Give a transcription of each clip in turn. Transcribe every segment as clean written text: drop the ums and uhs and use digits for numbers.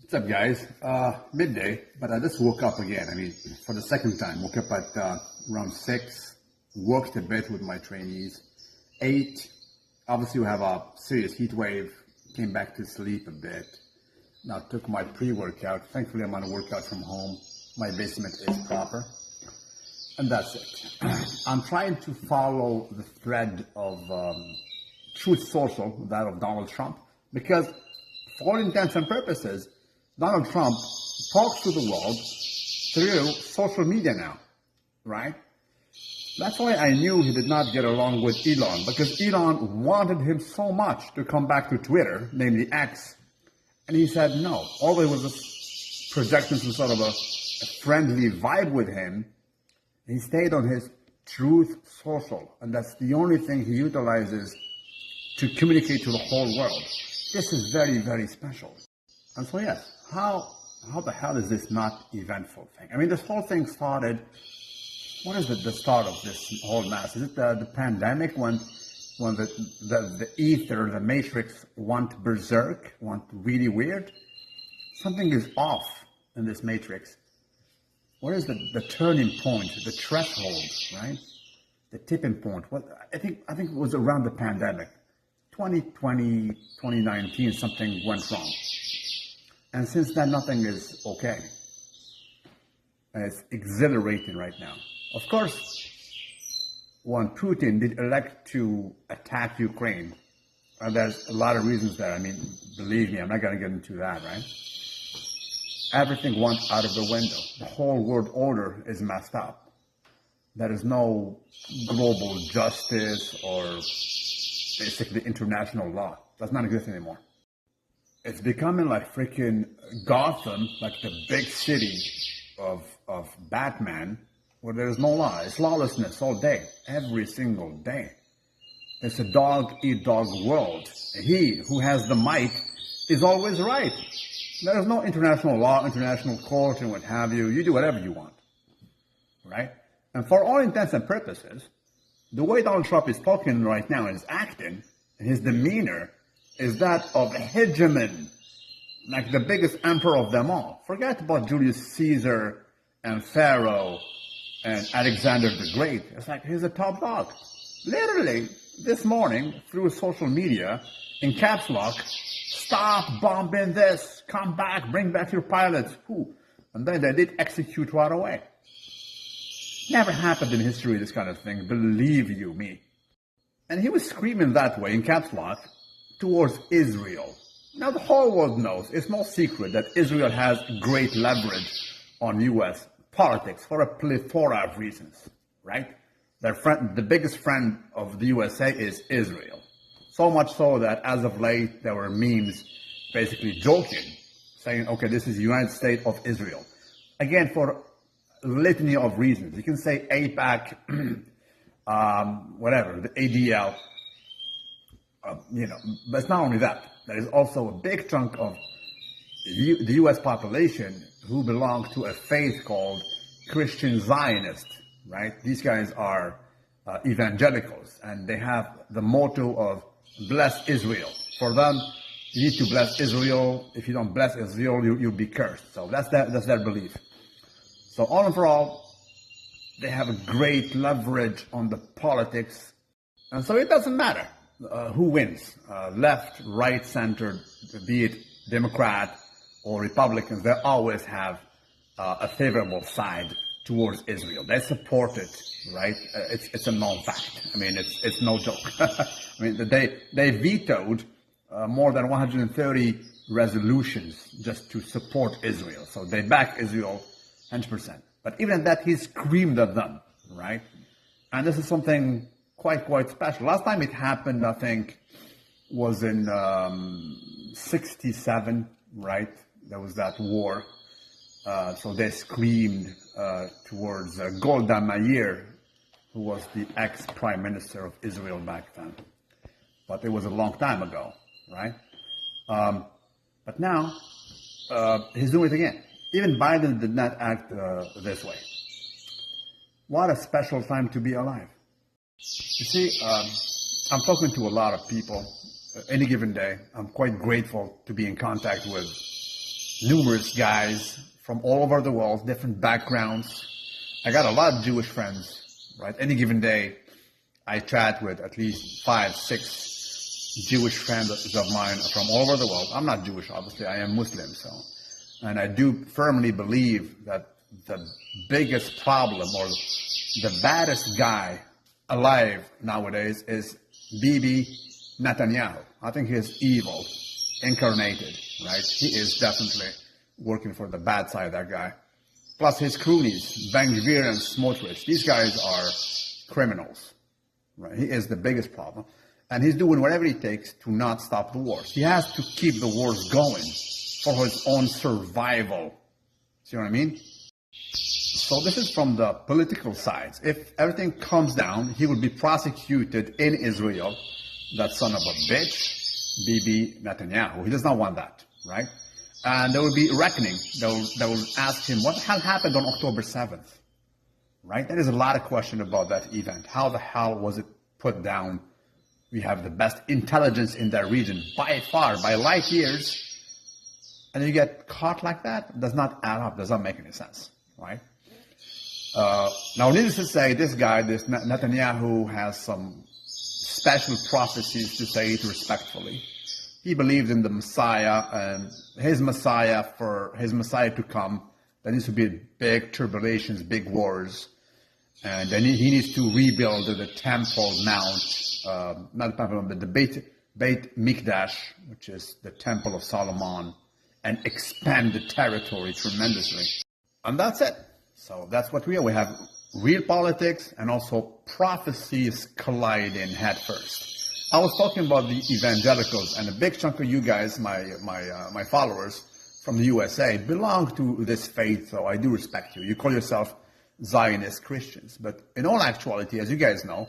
What's up, guys? Midday, but I just woke up again. I mean, for the second time. Woke up at around 6, worked a bit with my trainees, ate. Obviously, we have a serious heat wave. Came back to sleep a bit. Now took my pre-workout. Thankfully, I'm on a workout from home. My basement is proper. And that's it. I'm trying to follow the thread of Truth Social, that of Donald Trump, because for all intents and purposes, Donald Trump talks to the world through social media now, right? That's why I knew he did not get along with Elon, because Elon wanted him so much to come back to Twitter, namely X, and he said no. Although it was just projecting some sort of a friendly vibe with him, he stayed on his Truth Social, and that's the only thing he utilizes to communicate to the whole world. This is very, very special. And so yes, how the hell is this not eventful thing? I mean, this whole thing started, what is the start of this whole mess? Is it the pandemic when the ether, the matrix went berserk, went really weird? Something is off in this matrix. What is the turning point, the threshold, right? The tipping point? What I think it was around the pandemic. 2020, 2019, something went wrong. And since then, nothing is okay. And it's exhilarating right now. Of course, when Putin did elect to attack Ukraine, there's a lot of reasons there. I mean, believe me, I'm not going to get into that, right? Everything went out of the window. The whole world order is messed up. There is no global justice or basically international law. Does not exist anymore. It's becoming like freaking Gotham, like the big city of Batman, where there's no law. It's lawlessness all day, every single day. It's a dog-eat-dog world. He who has the mic is always right. There's no international law, international court, and what have you. You do whatever you want, right? And for all intents and purposes, the way Donald Trump is talking right now and is acting, and his demeanor, is that of a hegemon, like the biggest emperor of them all. Forget about Julius Caesar and Pharaoh and Alexander the Great. It's like he's a top dog. Literally, this morning, through social media, in caps lock, stop bombing this, come back, bring back your pilots. Who? And then they did execute right away. Never happened in history, this kind of thing, believe you me. And he was screaming that way in caps lock towards Israel. Now the whole world knows, it's no secret that Israel has great leverage on U.S. politics for a plethora of reasons, right? The biggest friend of the USA is Israel. So much so that as of late, there were memes basically joking, saying, okay, this is the United States of Israel. Again, for a litany of reasons. You can say AIPAC, whatever, the ADL, but it's not only that. There is also a big chunk of the U.S. population who belong to a faith called Christian Zionist, right? These guys are evangelicals, and they have the motto of bless Israel. For them, you need to bless Israel. If you don't bless Israel, you'll be cursed. So that's their belief. So all in all, they have a great leverage on the politics. And so it doesn't matter who wins, left, right, center, be it Democrat or Republicans, they always have a favorable side towards Israel. They support it, right? It's a known fact. I mean, it's no joke. I mean, they vetoed more than 130 resolutions just to support Israel. So they back Israel 100%. But even at that, he screamed at them, right? And this is something quite special. Last time it happened, I think, was in 67, right? There was that war. So they screamed towards Golda Meir, who was the ex-prime minister of Israel back then. But it was a long time ago, right? But now, he's doing it again. Even Biden did not act this way. What a special time to be alive. You see, I'm talking to a lot of people any given day. I'm quite grateful to be in contact with numerous guys from all over the world, different backgrounds. I got a lot of Jewish friends, right? Any given day, I chat with at least 5, 6 Jewish friends of mine from all over the world. I'm not Jewish, obviously. I am Muslim, so. And I do firmly believe that the biggest problem or the baddest guy alive nowadays is Bibi Netanyahu. I think he is evil, incarnated, right? He is definitely working for the bad side, that guy. Plus his cronies, Ben-Gvir and Smotrich. These guys are criminals, right? He is the biggest problem. And he's doing whatever it takes to not stop the wars. He has to keep the wars going for his own survival. See what I mean? So this is from the political sides. If everything comes down, he will be prosecuted in Israel. That son of a bitch, Bibi Netanyahu. He does not want that, right? And there will be reckoning. They will ask him, what the hell happened on October 7th? Right? There is a lot of question about that event. How the hell was it put down? We have the best intelligence in that region, by far, by light years. And you get caught like that? Does not add up, does not make any sense, right? Now, needless to say, this guy, this Netanyahu, has some special prophecies, to say it respectfully. He believed in the Messiah, and his Messiah to come. There needs to be big tribulations, big wars, and then he needs to rebuild the Temple Mount, not the Temple, but the Beit Mikdash, which is the Temple of Solomon, and expand the territory tremendously. And that's it. So that's what we are. We have real politics and also prophecies colliding head first. I was talking about the evangelicals, and a big chunk of you guys, my followers from the USA, belong to this faith, so I do respect you. You call yourself Zionist Christians, but in all actuality, as you guys know,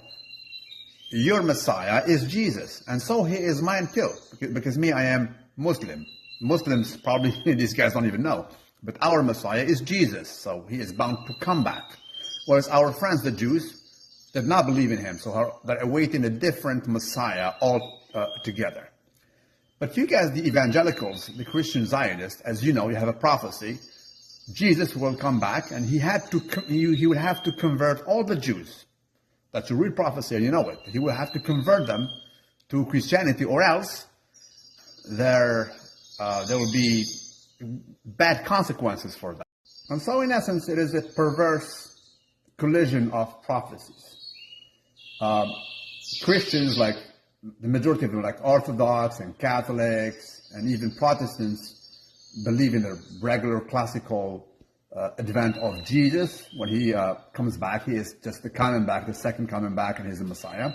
your Messiah is Jesus, and so he is mine too, because me, I am Muslim. Muslims probably, these guys don't even know, but our Messiah is Jesus, so he is bound to come back. Whereas our friends, the Jews, did not believe in him, so they're awaiting a different Messiah altogether. But you guys, the evangelicals, the Christian Zionists, as you know, you have a prophecy. Jesus will come back, and he would have to convert all the Jews. That's a real prophecy, and you know it. He will have to convert them to Christianity, or else there will be bad consequences for that. And so, in essence, it is a perverse collision of prophecies. Christians, like the majority of them, like Orthodox and Catholics and even Protestants, believe in the regular classical advent of Jesus. When he comes back, he is just the coming back, the second coming back, and he's the Messiah.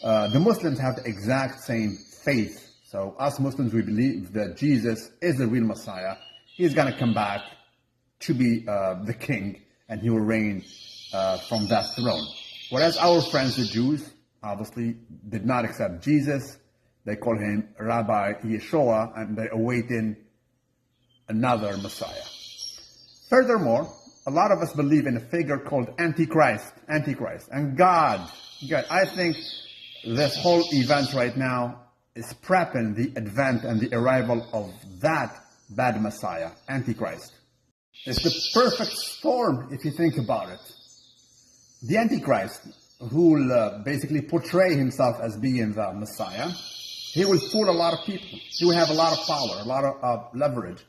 The Muslims have the exact same faith. So us Muslims, we believe that Jesus is the real Messiah. He's going to come back to be the king, and he will reign from that throne. Whereas our friends, the Jews, obviously did not accept Jesus. They call him Rabbi Yeshua, and they're awaiting another Messiah. Furthermore, a lot of us believe in a figure called Antichrist. And God, I think this whole event right now is prepping the advent and the arrival of that bad Messiah, Antichrist. It's the perfect storm if you think about it. The Antichrist, who will basically portray himself as being the Messiah, he will fool a lot of people. He will have a lot of power, a lot of leverage.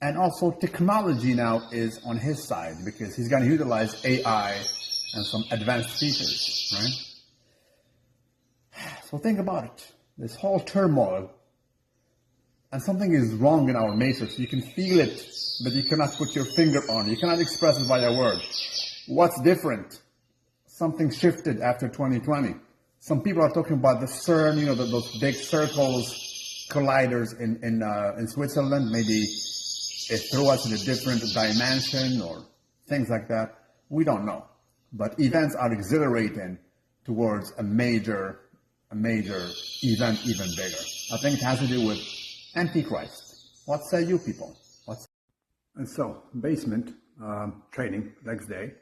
And also technology now is on his side, because he's going to utilize AI and some advanced features, right? So think about it. This whole turmoil, and something is wrong in our matrix. You can feel it, but you cannot put your finger on it. You cannot express it by a word. What's different? Something shifted after 2020. Some people are talking about the CERN, those big circles, colliders in Switzerland. Maybe it threw us in a different dimension or things like that. We don't know. But events are exhilarating towards a major event, even bigger. I think it has to do with Antichrist. What say you people? And so, basement training next day.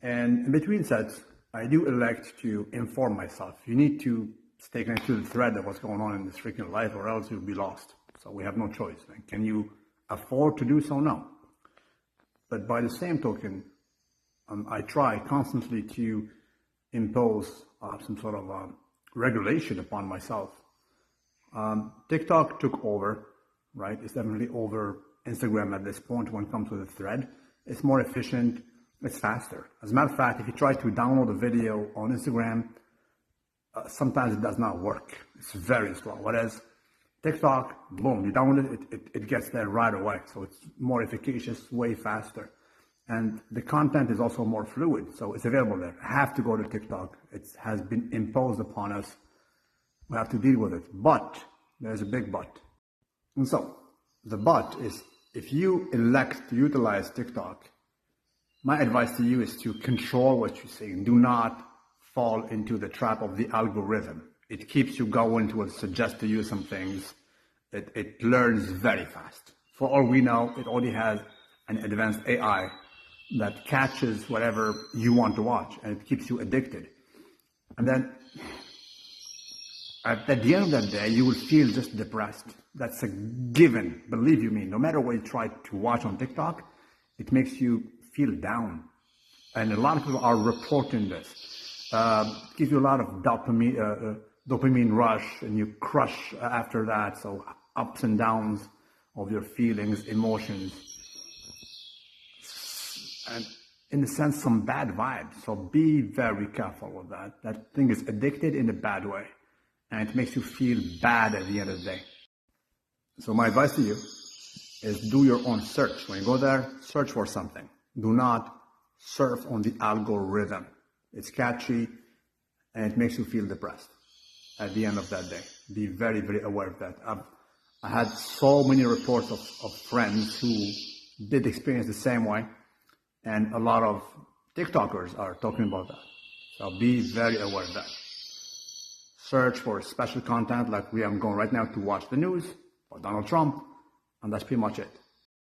And in between sets, I do elect to inform myself. You need to stay connected to the thread of what's going on in this freaking life, or else you'll be lost. So we have no choice. And can you afford to do so? No. But by the same token, I try constantly to impose some sort of regulation upon myself. TikTok took over, right? It's definitely over Instagram at this point when it comes to the thread. It's more efficient, it's faster. As a matter of fact, if you try to download a video on Instagram, sometimes it does not work. It's very slow. Whereas TikTok, boom, you download it, it gets there right away. So it's more efficacious, way faster. And the content is also more fluid, so it's available there. I have to go to TikTok. It has been imposed upon us. We have to deal with it. But there's a big but. And so the but is, if you elect to utilize TikTok, my advice to you is to control what you say. Do not fall into the trap of the algorithm. It keeps you going to suggest to you some things. It learns very fast. For all we know, it already has an advanced AI that catches whatever you want to watch, and it keeps you addicted. And then at the end of that day, you will feel just depressed. That's a given, believe you me. No matter what you try to watch on TikTok, it makes you feel down. And a lot of people are reporting this. It gives you a lot of dopamine rush, and you crush after that. So ups and downs of your feelings, emotions, and in a sense, some bad vibes. So be very careful with that. That thing is addicted in a bad way, and it makes you feel bad at the end of the day. So my advice to you is do your own search. When you go there, search for something. Do not surf on the algorithm. It's catchy, and it makes you feel depressed at the end of that day. Be very, very aware of that. I had so many reports of friends who did experience the same way, and a lot of TikTokers are talking about that. So be very aware of that. Search for special content like we are going right now to watch the news or Donald Trump, and that's pretty much it.